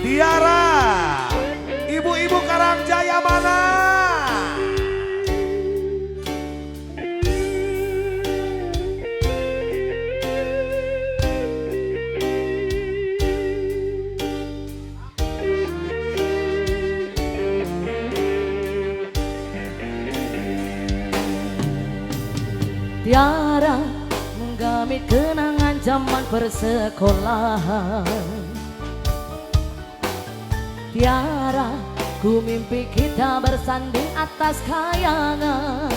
Tiara, ibu-ibu Karangjaya mana? Tiara menggamit kenangan zaman persekolahan. Tiara, ku mimpi kita bersanding atas kayangan.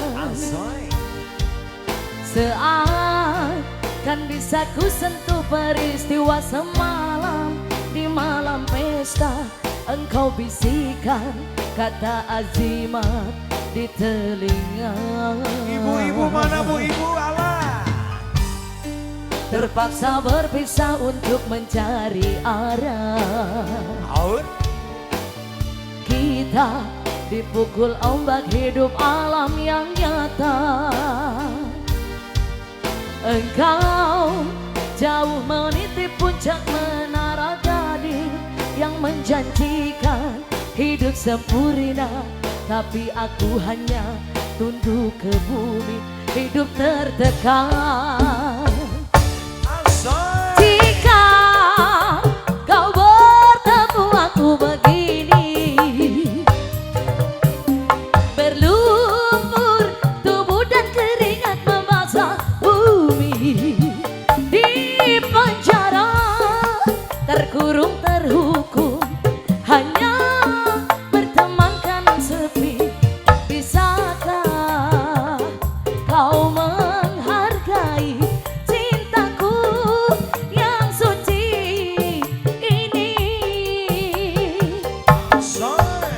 Seakan bisa ku sentuh peristiwa semalam. Di malam pesta engkau bisikan kata azimat di telinga. Ibu-ibu mana bu ibu Allah? Terpaksa berpisah untuk mencari arah. Kita dipukul ombak hidup alam yang nyata. Engkau jauh meniti puncak menara gading yang menjanjikan hidup sempurna. Tapi aku hanya tunduk ke bumi, hidup tertekan. Jika kau bertemu aku begini, berlumpur tubuh dan keringat membasah bumi. Di penjara terkurung terhukum, hanya bertemankan sepi. Bisakah kau menghargai cintaku yang suci ini?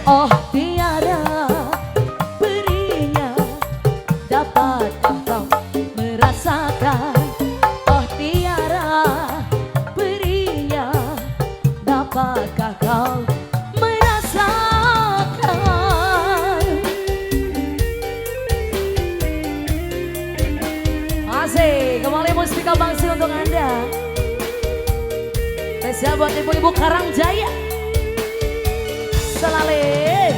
Oh Tiara, berinya dapatkah kau merasakan? Oh Tiara, berinya dapatkah kau merasakan? Asik, kembali Mustika Bangsi untuk Anda. Spesial buat ibu-ibu Karangjaya. Selale.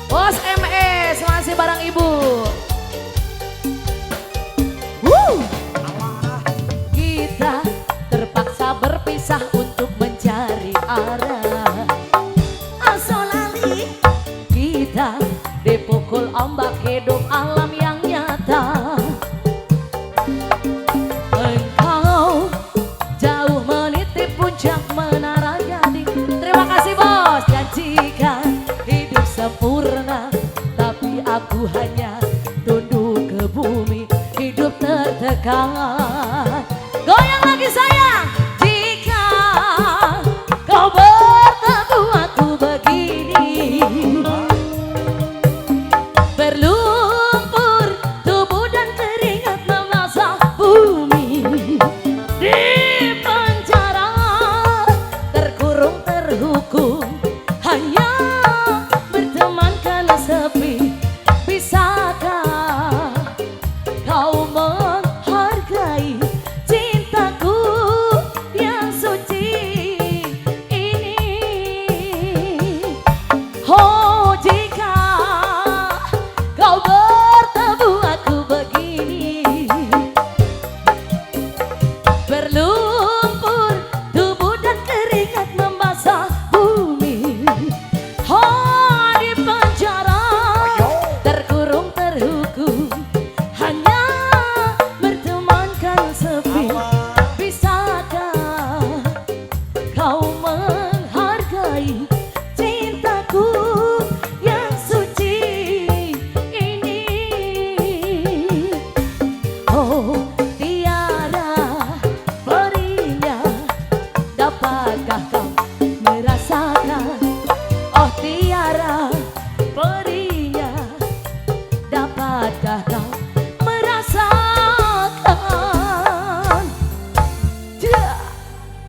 Bos MS masih bareng ibu. Kita terpaksa berpisah untuk mencari arah. Asolali, kita dipukul ombak hidup alam yang nyata. Engkau jauh meniti puncak menara gading. Terima kasih bos, janjikan hidup sempurna. Tapi aku hanya tunduk ke bumi, hidup tertekan.